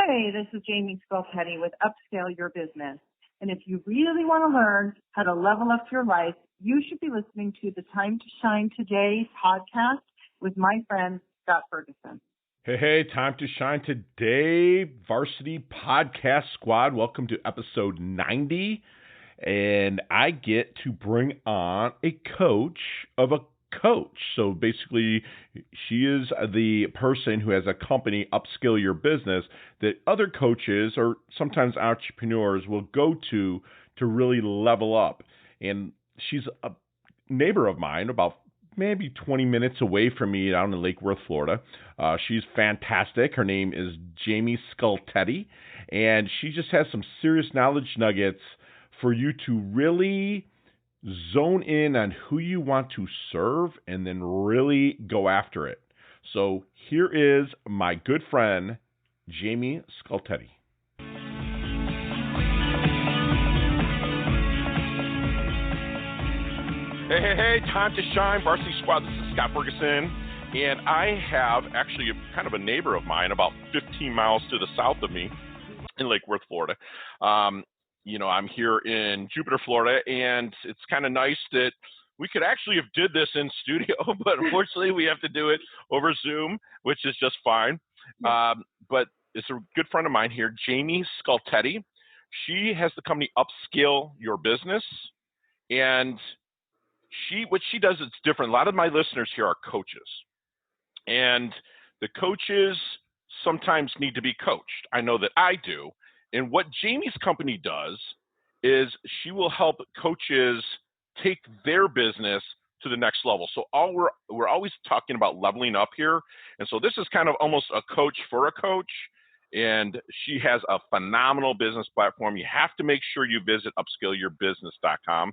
Hey, this is Jaimie Skultety with Upscale Your Business. And if you really want to learn how to level up your life, you should be listening to the Time to Shine Today podcast with my friend, Scott Ferguson. Hey, Time to Shine Today, Varsity Podcast Squad. Welcome to episode 90. And I get to bring on a coach of a coach. So basically, she is the person who has a company, Upscale Your Business, that other coaches or sometimes entrepreneurs will go to really level up. And she's a neighbor of mine, about maybe 20 minutes away from me down in Lake Worth, Florida. She's fantastic. Her name is Jaimie Skultety, and she just has some serious knowledge nuggets for you to really zone in on who you want to serve and then really go after it. So here is my good friend, Jaimie Skultety. Hey, time to shine, Varsity Squad. This is Scott Ferguson, and I have actually kind of a neighbor of mine about 15 miles to the south of me in Lake Worth, Florida. I'm here in Jupiter, Florida, and it's kind of nice that we could actually have did this in studio, but unfortunately we have to do it over Zoom, which is just fine. But it's a good friend of mine here, Jaimie Skultety. She has the company Upscale Your Business, and what she does is different. A lot of my listeners here are coaches, and the coaches sometimes need to be coached. I know that I do. And what Jaimie's company does is she will help coaches take their business to the next level. So we're always talking about leveling up here. And so this is kind of almost a coach for a coach. And she has a phenomenal business platform. You have to make sure you visit upscaleyourbusiness.com.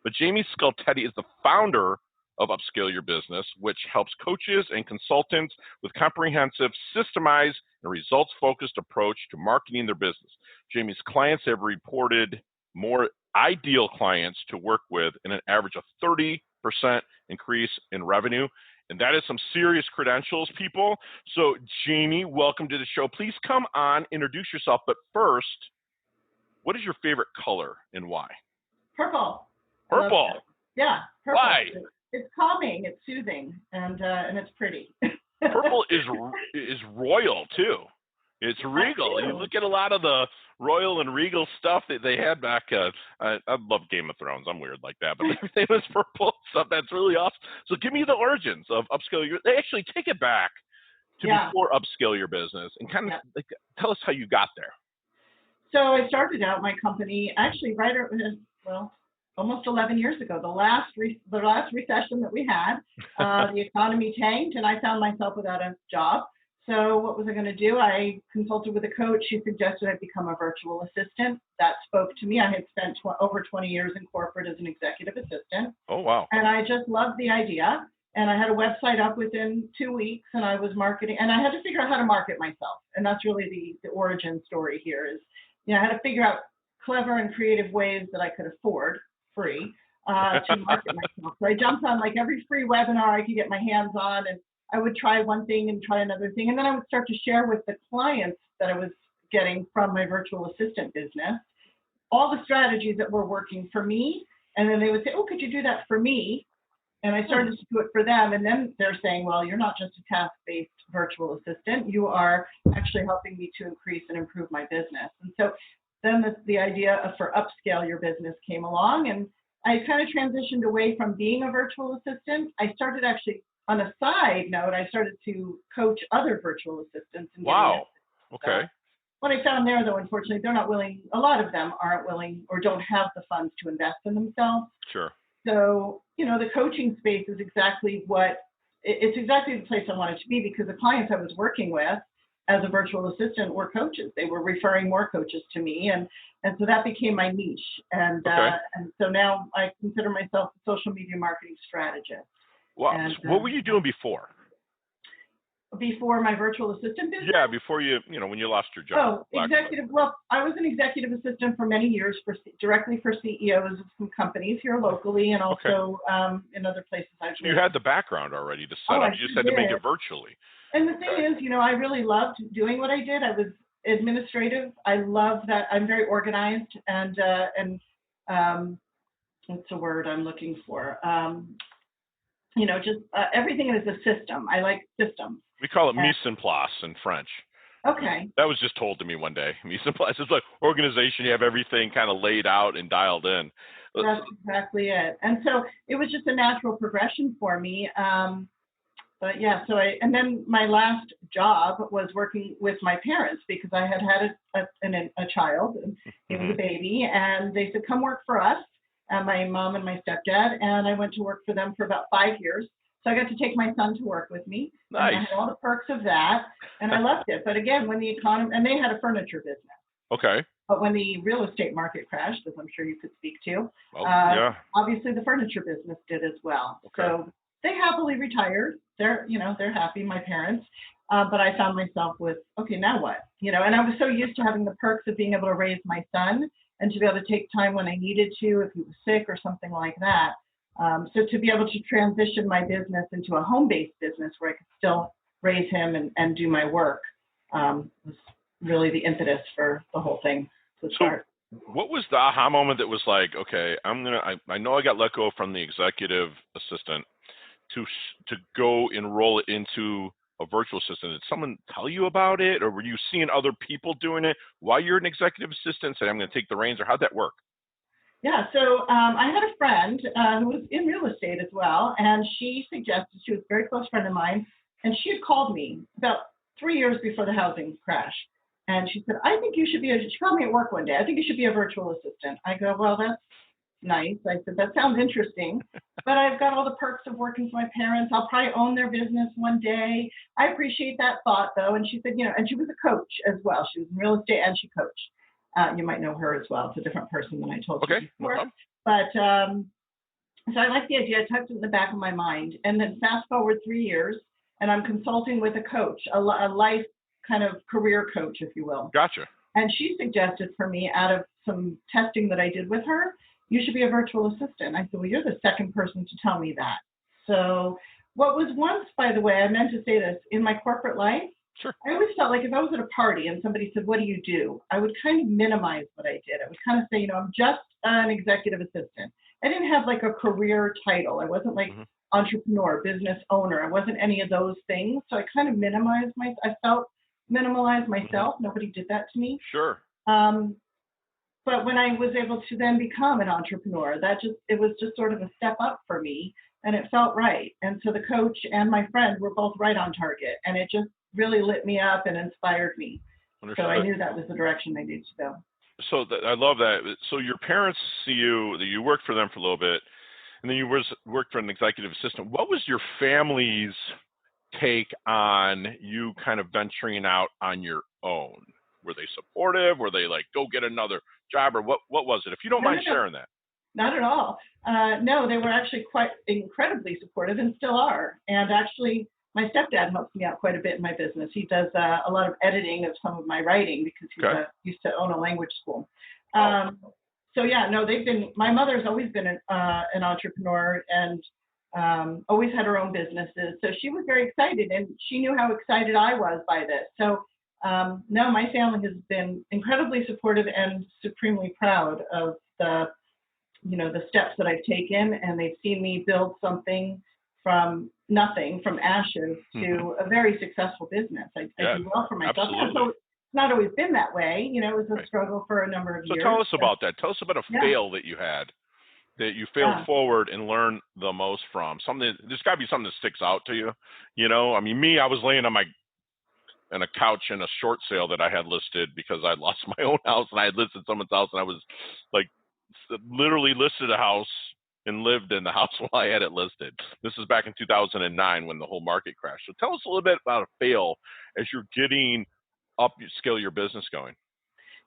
But Jaimie Skultety is the founder of Upscale Your Business, which helps coaches and consultants with comprehensive, systemized, and results-focused approach to marketing their business. Jaimie's clients have reported more ideal clients to work with in an average of 30% increase in revenue. And that is some serious credentials, people. So, Jaimie, welcome to the show. Please come on, introduce yourself. But first, what is your favorite color and why? Purple. Purple? Yeah, purple. Why? It's calming, it's soothing, and it's pretty. Purple is royal too. It's regal. You look at a lot of the royal and regal stuff that they had back. I love Game of Thrones. I'm weird like that, but everything was purple stuff. That's really awesome. So give me the origins of Upscale Your. They actually take it back to before Upscale Your Business and kind of tell us how you got there. So I started out my company actually almost 11 years ago, the last recession that we had. The economy tanked, and I found myself without a job. So what was I going to do? I consulted with a coach. She suggested I become a virtual assistant. That spoke to me. I had spent over 20 years in corporate as an executive assistant. Oh, wow. And I just loved the idea. And I had a website up within 2 weeks, and I was marketing. And I had to figure out how to market myself. And that's really the origin story here is, I had to figure out clever and creative ways that I could afford free to market myself. So I jumped on like every free webinar I could get my hands on, and I would try one thing and try another thing. And then I would start to share with the clients that I was getting from my virtual assistant business all the strategies that were working for me. And then they would say, oh, could you do that for me? And I started to do it for them. And then they're saying, well, you're not just a task-based virtual assistant. You are actually helping me to increase and improve my business. And so then the idea for Upscale Your Business came along, and I kind of transitioned away from being a virtual assistant. I started actually, on a side note, I started to coach other virtual assistants. Wow. Okay. What I found there, though, unfortunately, they're not willing, a lot of them aren't willing or don't have the funds to invest in themselves. Sure. So, the coaching space is exactly it's exactly the place I wanted to be, because the clients I was working with as a virtual assistant were coaches. They were referring more coaches to me. And so that became my niche. And so now I consider myself a social media marketing strategist. Wow. And, what were you doing before? Before my virtual assistant business? Yeah, before when you lost your job. Oh, executive. Well, I was an executive assistant for many years directly for CEOs of some companies here locally, and also in other places I've lived. You had the background already to set up. You just had to make it virtually. And the thing is, I really loved doing what I did. I was administrative. I love that. I'm very organized and what's the word I'm looking for? Just everything is a system. I like systems. We call it mise en place in French. Okay. That was just told to me one day. Mise en place is like organization. You have everything kind of laid out and dialed in. That's exactly it. And so it was just a natural progression for me. But yeah, and then my last job was working with my parents because I had a child, and he was a baby, and they said, come work for us, my mom and my stepdad, and I went to work for them for about 5 years. So I got to take my son to work with me. Nice. And I had all the perks of that, and I loved it. But again, when the economy, and they had a furniture business. Okay. But when the real estate market crashed, as I'm sure you could speak to, obviously the furniture business did as well. Okay. So they happily retired. They're happy, my parents. But I found myself with, okay, now what? And I was so used to having the perks of being able to raise my son and to be able to take time when I needed to, if he was sick or something like that. So to be able to transition my business into a home-based business where I could still raise him and do my work was really the impetus for the whole thing to start. So what was the aha moment that was like, okay, I know I got let go from the executive assistant to go enroll it into a virtual assistant? Did someone tell you about it, or were you seeing other people doing it while you're an executive assistant? Say, I'm going to take the reins, or how'd that work? Yeah, so I had a friend who was in real estate as well, and she suggested, she was a very close friend of mine, and she had called me about 3 years before the housing crash. And she said, I think you should she called me at work one day, I think you should be a virtual assistant. I go, well, that's nice. I said, that sounds interesting, but I've got all the perks of working for my parents. I'll probably own their business one day. I appreciate that thought, though. And she said, and she was a coach as well. She was in real estate and she coached. You might know her as well. It's a different person than I told you before. No problem. But so I like the idea. I tucked it in the back of my mind. And then fast forward 3 years, and I'm consulting with a coach, a life kind of career coach, if you will. Gotcha. And she suggested for me, out of some testing that I did with her, you should be a virtual assistant. I said, well, you're the second person to tell me that. So what was once, by the way, I meant to say this, in my corporate life, sure, I always felt like if I was at a party and somebody said, what do you do? I would kind of minimize what I did. I would kind of say, I'm just an executive assistant. I didn't have like a career title. I wasn't like entrepreneur, business owner. I wasn't any of those things. So I kind of minimalized myself. Nobody did that to me. Sure. But when I was able to then become an entrepreneur, it was just sort of a step up for me, and it felt right. And so the coach and my friend were both right on target, and it just really lit me up and inspired me. Understood. So I knew that was the direction I needed to go. So I love that. So your parents see that you worked for them for a little bit, and then you worked for an executive assistant. What was your family's take on you kind of venturing out on your own? Were they supportive? Were they like, go get another job, or what was it? If you don't mind sharing that. Not at all. No, they were actually quite incredibly supportive and still are. And actually, my stepdad helps me out quite a bit in my business. He does a lot of editing of some of my writing because he used to own a language school. So yeah, no, my mother's always been an entrepreneur and always had her own businesses. So she was very excited, and she knew how excited I was by this. So no, my family has been incredibly supportive and supremely proud of the steps that I've taken, and they've seen me build something from nothing, from ashes to a very successful business. I do well for myself. So it's not always been that way. It was a struggle for a number of years. So tell us about that. Tell us about a fail that you had, that you failed forward and learned the most from. There's got to be something that sticks out to you. I mean, I was laying on a couch in a short sale that I had listed because I'd lost my own house, and I had listed someone's house, and I was like literally listed a house and lived in the house while I had it listed. This is back in 2009 when the whole market crashed. So tell us a little bit about a fail as you're getting Upscale Your Business going.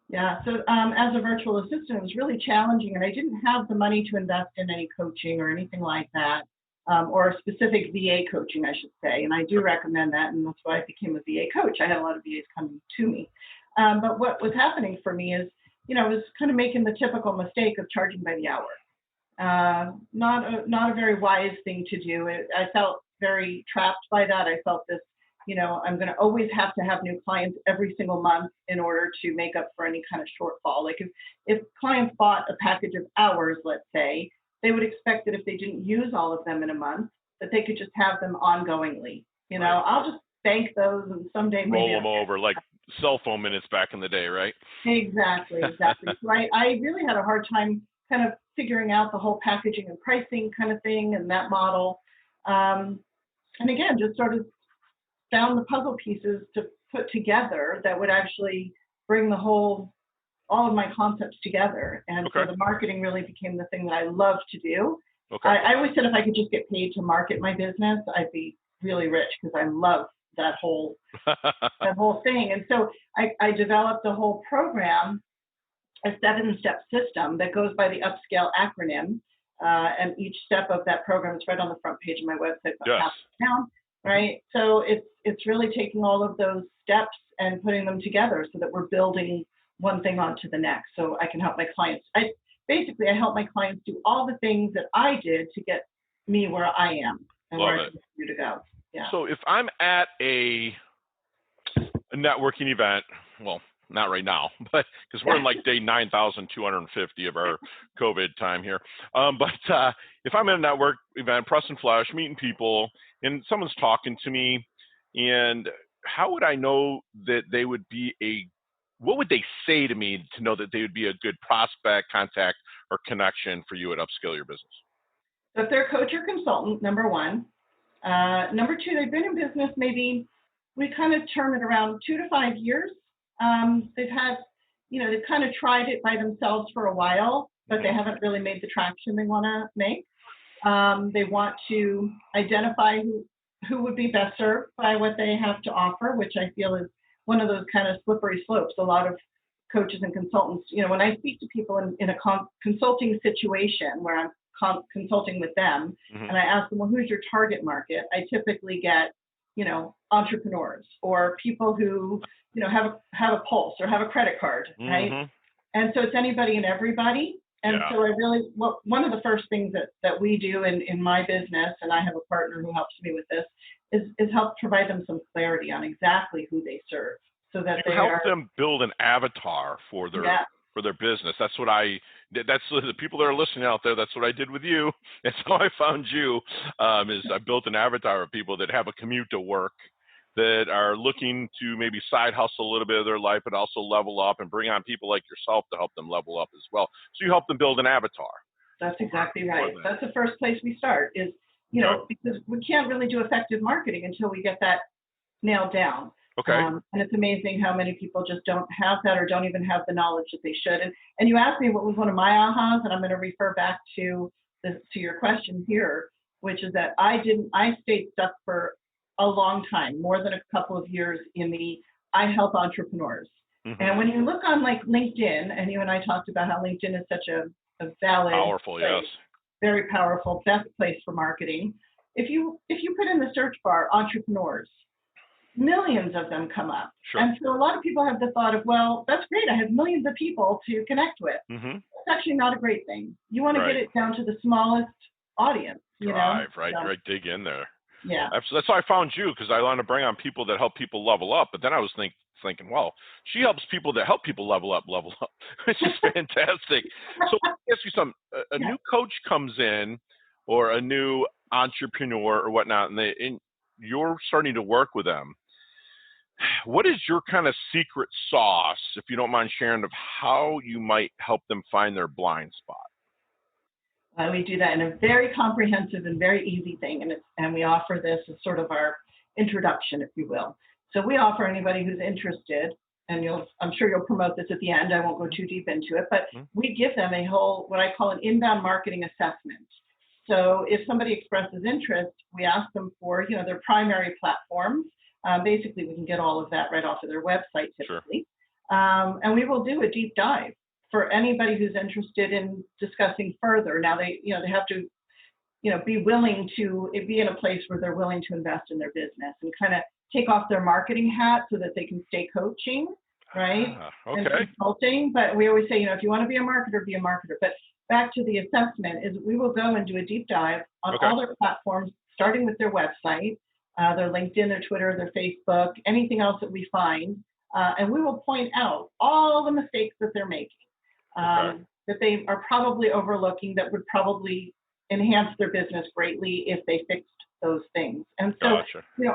Yeah, so as a virtual assistant, it was really challenging, and I didn't have the money to invest in any coaching or anything like that, or specific VA coaching, I should say. And I do recommend that, and that's why I became a VA coach. I had a lot of VAs coming to me. But what was happening for me is, I was kind of making the typical mistake of charging by the hour. Not a very wise thing to do. I felt very trapped by that. I felt this I'm going to always have to have new clients every single month in order to make up for any kind of shortfall. Like if clients bought a package of hours, let's say, they would expect that if they didn't use all of them in a month, that they could just have them ongoingly. Right. I'll just bank those and someday maybe roll them over like cell phone minutes back in the day, right? Exactly. So I really had a hard time kind of figuring out the whole packaging and pricing kind of thing and that model. And again, just sort of found the puzzle pieces to put together that would actually bring all of my concepts together. And Okay. so the marketing really became the thing that I love to do. Okay. I always said if I could just get paid to market my business, I'd be really rich because I love that whole thing. And so I developed a whole program, a 7-step system that goes by the Upscale acronym. And each step of that program is right on the front page of my website. Yes. Right. So it's really taking all of those steps and putting them together so that we're building one thing onto the next. So I can help my clients. I help my clients do all the things that I did to get me where I am and Love where I it. continue to go. Yeah. So if I'm at a networking event, well, not right now, but because we're in like day 9,250 of our COVID time here. But if I'm at a network event, press and flash, meeting people, and someone's talking to me, and how would I know that they would be what would they say to me to know that they would be a good prospect, contact, or connection for you at Upscale Your Business? So if they're a coach or consultant, number one. Number two, they've been in business maybe, we kind of term it around 2 to 5 years. They've had, they've kind of tried it by themselves for a while, but they haven't really made the traction they want to make. They want to identify who would be best served by what they have to offer, which I feel is one of those kind of slippery slopes. A lot of coaches and consultants, when I speak to people in a consulting situation where I'm consulting with them, and I ask them, well, who's your target market? I typically get, entrepreneurs or people who, have a pulse or have a credit card, right? And so it's anybody and everybody. And so one of the first things that we do in my business, and I have a partner who helps me with this, is help provide them some clarity on exactly who they serve, so that you help them build an avatar for their business. That's the people that are listening out there. That's what I did with you. That's how I found you. Is I built an avatar of people that have a commute to work, that are looking to maybe side hustle a little bit of their life, but also level up and bring on people like yourself to help them level up as well. So you help them build an avatar. That's exactly right. That's the first place we start is, because we can't really do effective marketing until we get that nailed down. Okay. And it's amazing how many people just don't have that or don't even have the knowledge that they should. And you asked me what was one of my ahas, and I'm going to refer back to your question here, which is that I stayed stuck for a long time, more than a couple of years I help entrepreneurs. And when you look on like LinkedIn, and you and I talked about how LinkedIn is such a valid, powerful, place, very powerful, best place for marketing. If you put in the search bar entrepreneurs, millions of them come up. Sure. And so a lot of people have the thought of, well, that's great. I have millions of people to connect with. It's actually not a great thing. You want to get it down to the smallest audience. Right. Dig in there. Yeah. That's how I found you, because I want to bring on people that help people level up. But then I was thinking, well, she helps people that help people level up, which is fantastic. So let me ask you something. A new coach comes in, or a new entrepreneur or whatnot, and you're starting to work with them. What is your kind of secret sauce, if you don't mind sharing, of how you might help them find their blind spot? We do that in a very comprehensive and very easy thing, and we offer this as sort of our introduction, if you will. So we offer anybody who's interested, and I'm sure you'll promote this at the end. I won't go too deep into it, but we give them a whole, what I call an inbound marketing assessment. So if somebody expresses interest, we ask them for, their primary platforms. Basically, we can get all of that right off of their website typically. Sure. And we will do a deep dive for anybody who's interested in discussing further. Now they have to, be willing to be in a place where they're willing to invest in their business and kind of take off their marketing hat so that they can stay coaching, right? And consulting. But we always say, if you want to be a marketer, be a marketer. But back to the assessment is we will go and do a deep dive on all their platforms, starting with their website. their LinkedIn, their Twitter, their Facebook, anything else that we find. And we will point out all the mistakes that they're making, that they are probably overlooking, that would probably enhance their business greatly if they fixed those things. And so,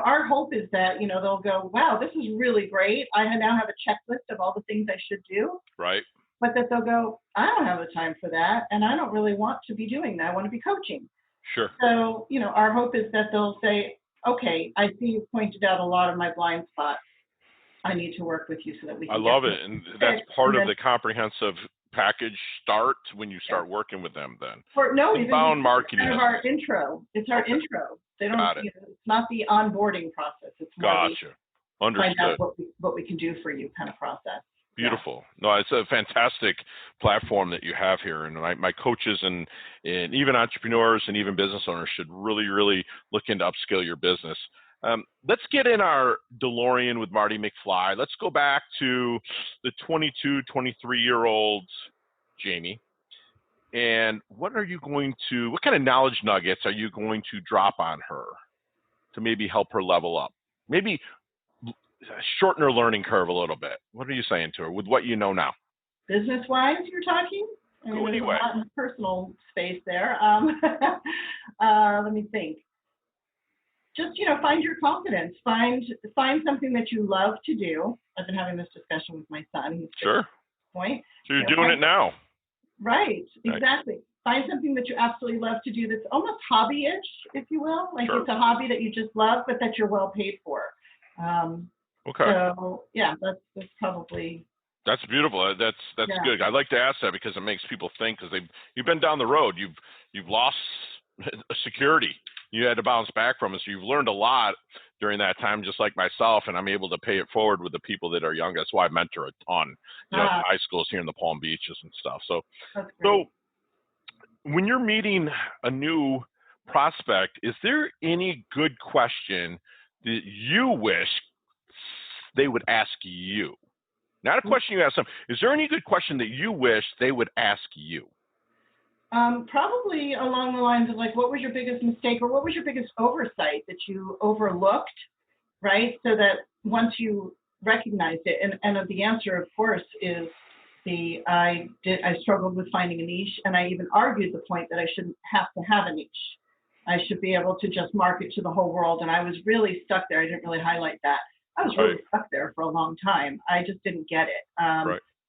our hope is that, they'll go, wow, this is really great. I now have a checklist of all the things I should do. Right. But that they'll go, I don't have the time for that, and I don't really want to be doing that. I want to be coaching. Sure. So, our hope is that they'll say, okay, I see you pointed out a lot of my blind spots. I need to work with you so that we can. I love it. And that's part of the comprehensive package start when you start working with them then. Inbound marketing. Kind of our intro. It's our intro. They don't, it's not the onboarding process. It's more Understood. Find out what we can do for you kind of process. Beautiful. No, it's a fantastic platform that you have here. And my coaches and even entrepreneurs and even business owners should really, really look into Upscale Your Business. Let's get in our DeLorean with Marty McFly. Let's go back to the 22, 23-year-old Jaimie. And what kind of knowledge nuggets are you going to drop on her to maybe help her level up? Maybe shorten her learning curve a little bit. What are you saying to her with what you know now? Business-wise, you're talking? Go anyway. There's a lot in personal space there. Let me think. Just, find your confidence. Find something that you love to do. I've been having this discussion with my son. He's sure. Point. So you're doing it now. Right. Exactly. Find something that you absolutely love to do that's almost hobby-ish, if you will. Like it's a hobby that you just love, but that you're well paid for. Okay. So that's probably. That's beautiful. That's good. I like to ask that because it makes people think, because you've been down the road. You've lost security. You had to bounce back from it. So you've learned a lot during that time, just like myself, and I'm able to pay it forward with the people that are young. That's why I mentor a ton, high schools here in the Palm Beaches and stuff. So when you're meeting a new prospect, is there any good question that you wish they would ask you? Not a question you ask them. Is there any good question that you wish they would ask you? Probably along the lines of like, what was your biggest mistake, or what was your biggest oversight that you overlooked, right? So that once you recognized it, and the answer, of course, is I struggled with finding a niche, and I even argued the point that I shouldn't have to have a niche. I should be able to just market to the whole world, and I was really stuck there. I didn't really highlight that. I was really stuck there for a long time. I just didn't get it.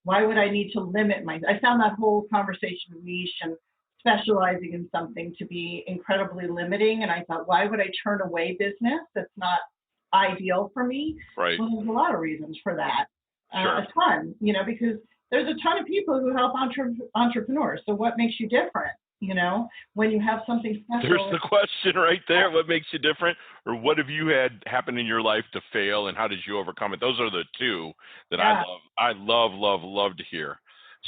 Why would I need to limit I found that whole conversation of niche and specializing in something to be incredibly limiting. And I thought, why would I turn away business that's not ideal for me? Right. Well, there's a lot of reasons for that. A ton, because there's a ton of people who help entrepreneurs. So what makes you different? When you have something special. There's the question right there. What makes you different? Or what have you had happen in your life to fail, and how did you overcome it? Those are the two that I love to hear.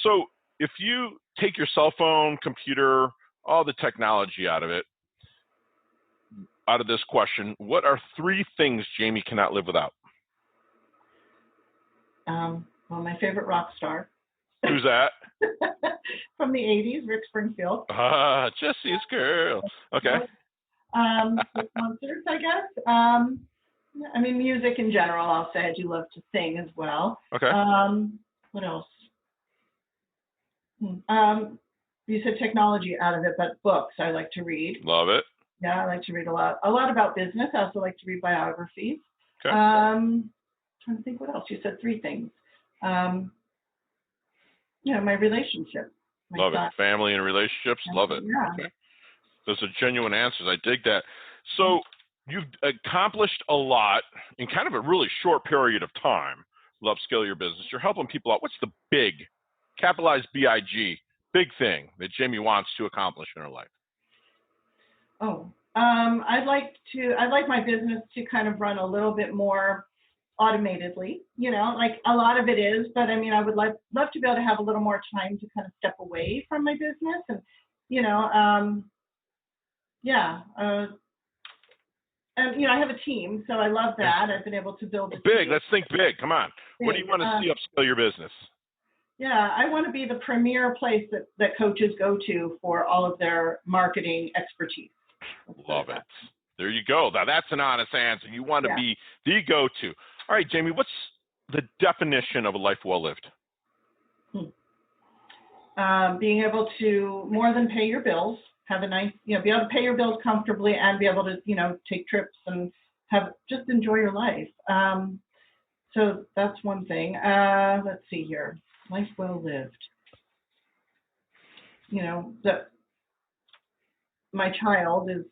So if you take your cell phone, computer, all the technology out of this question, what are 3 things Jaimie cannot live without? Well, my favorite rock star. Who's that? From the 80s, Rick Springfield. Jesse's girl. Okay. Concerts, I guess. Music in general, I'll say. I do love to sing as well. Okay. What else? You said technology out of it, but books I like to read. Love it. Yeah, I like to read a lot about business. I also like to read biographies. Okay. Trying to think what else. You said 3 things. My relationship. Love it. Family and relationships. Love it. Yeah. Okay. Those are genuine answers. I dig that. So you've accomplished a lot in kind of a really short period of time with Upscale Your Business. You're helping people out. What's the big, capitalized BIG, big thing that Jaimie wants to accomplish in her life? I'd like my business to kind of run a little bit more automatedly, like a lot of it is, but I would love to be able to have a little more time to kind of step away from my business and, I have a team, so I love that. I've been able to build a big. team. Let's think big. Come on. Big. What do you want to see Upscale Your Business? Yeah, I want to be the premier place that coaches go to for all of their marketing expertise. Love it. There you go. Now, that's an honest answer. You want to be the go-to. All right, Jaimie, what's the definition of a life well lived? Being able to more than pay your bills, have a nice, be able to pay your bills comfortably and be able to, take trips and just enjoy your life. So that's one thing. Let's see here. Life well lived. That my child is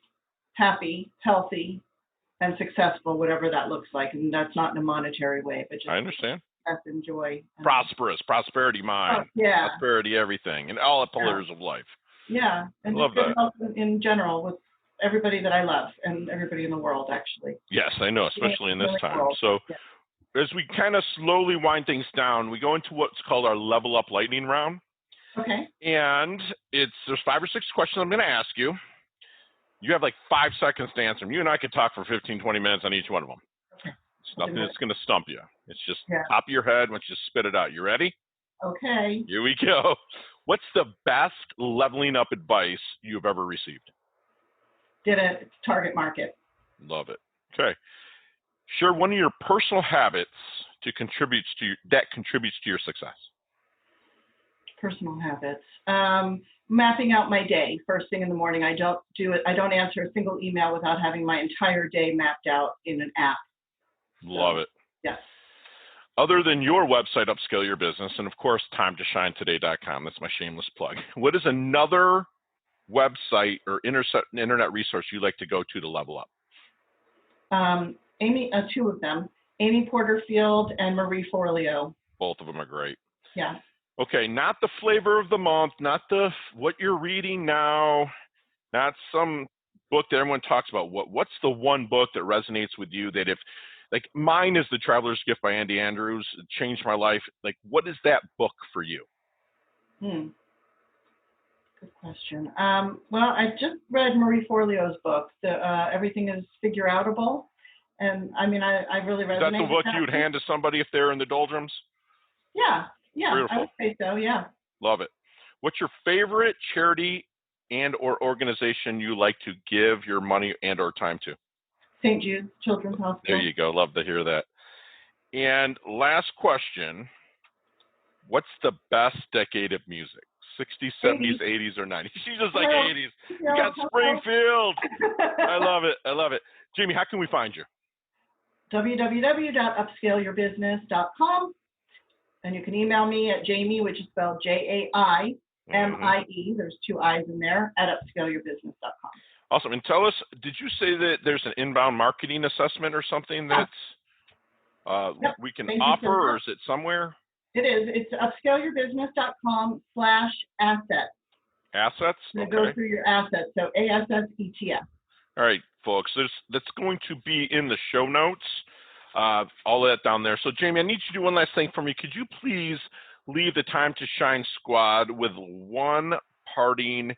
happy, healthy, and successful, whatever that looks like. And that's not in a monetary way, but just I understand. Enjoy. Prosperous, prosperity mind, prosperity everything, and all the pillars of life. Yeah, and love just good that. health in general with everybody that I love and everybody in the world, actually. Yes, I know, especially in this time. So as we kind of slowly wind things down, we go into what's called our level up lightning round. Okay. And there's 5 or 6 questions I'm going to ask you. You have like 5 seconds to answer them. You and I could talk for 15, 20 minutes on each one of them. Okay. It's nothing that's going to stump you. It's just top of your head. Once you spit it out. You ready? Okay. Here we go. What's the best leveling up advice you've ever received? Did a target market. Love it. Okay. Share one of your personal habits that contributes to your success. Personal habits. Mapping out my day first thing in the morning. I don't answer a single email without having my entire day mapped out in an app. Love it. Yes. Other than your website, Upscale Your Business, and of course, TimeToShineToday.com. That's my shameless plug. What is another website or internet resource you like to go to level up? Amy, 2 of them. Amy Porterfield and Marie Forleo. Both of them are great. Yeah. Okay, not the flavor of the month, not what you're reading now, not some book that everyone talks about. What's the one book that resonates with you that mine is The Traveler's Gift by Andy Andrews. It changed my life. What is that book for you? Good question. Well, I just read Marie Forleo's book, Everything is Figure-Outable. And I mean, I really resonate with that. Is that the book you would hand to somebody if they're in the doldrums? Yeah, Beautiful. I would say so, yeah. Love it. What's your favorite charity and or organization you like to give your money and or time to? St. Jude's Children's Hospital. There you go. Love to hear that. And last question. What's the best decade of music? 60s, 70s, 80s, or 90s? She's just like 80s. You got Springfield. I love it. I love it. Jaimie, how can we find you? www.upscaleyourbusiness.com. And you can email me at Jaimie, which is spelled Jaimie. There's 2 I's in there, at upscaleyourbusiness.com. Awesome. And tell us, did you say that there's an inbound marketing assessment or something that's we can offer, or is it somewhere? It is. It's upscaleyourbusiness.com/assets. Assets? And it goes through your assets. So ASSETS. All right, folks. That's going to be in the show notes. All that down there. So, Jaimie, I need you to do one last thing for me. Could you please leave the Time to Shine squad with one parting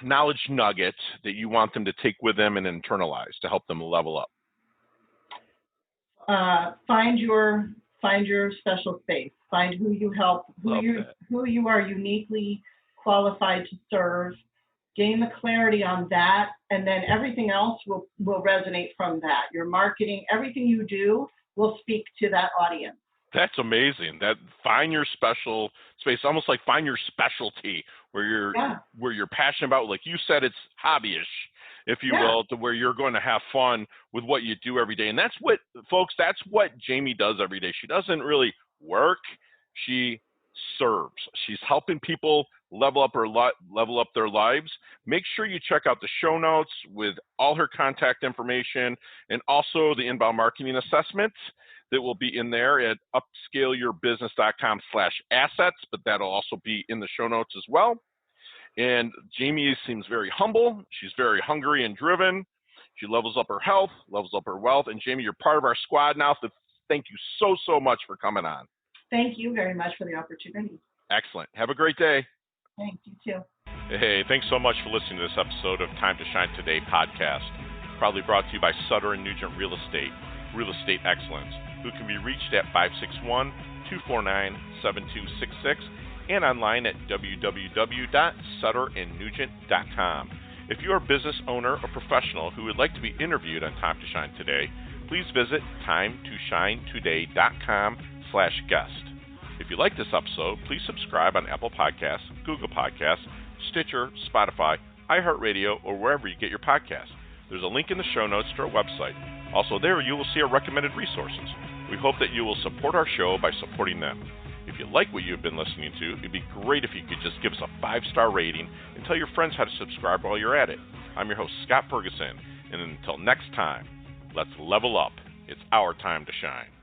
knowledge nugget that you want them to take with them and internalize to help them level up? Find your special space. Find who you help, who you are uniquely qualified to serve. Gain the clarity on that, and then everything else will resonate from that. Your marketing, everything you do will speak to that audience. That's amazing. That find your special space, almost like find your specialty where you're passionate about. Like you said, it's hobbyish, if you will, to where you're going to have fun with what you do every day. And that's what, folks, that's what Jaimie does every day. She doesn't really work. She serves. She's helping people level up their lives. Make sure you check out the show notes with all her contact information and also the inbound marketing assessment that will be in there at upscaleyourbusiness.com/assets, but that'll also be in the show notes as well. And Jaimie seems very humble. She's very hungry and driven. She levels up her health, levels up her wealth. And Jaimie, you're part of our squad now, so thank you so much for coming on. Thank you very much for the opportunity. Excellent. Have a great day. Thank you, too. Hey, thanks so much for listening to this episode of Time to Shine Today podcast, proudly brought to you by Sutter & Nugent Real Estate Excellence, who can be reached at 561-249-7266 and online at www.sutterandnugent.com. If you are a business owner or professional who would like to be interviewed on Time to Shine Today, please visit timetoshinetoday.com/guest. If you like this episode, please subscribe on Apple Podcasts, Google Podcasts, Stitcher, Spotify, iHeartRadio, or wherever you get your podcasts. There's a link in the show notes to our website. Also there, you will see our recommended resources. We hope that you will support our show by supporting them. If you like what you've been listening to, it'd be great if you could just give us a 5-star rating and tell your friends how to subscribe while you're at it. I'm your host, Scott Ferguson, and until next time, let's level up. It's our time to shine.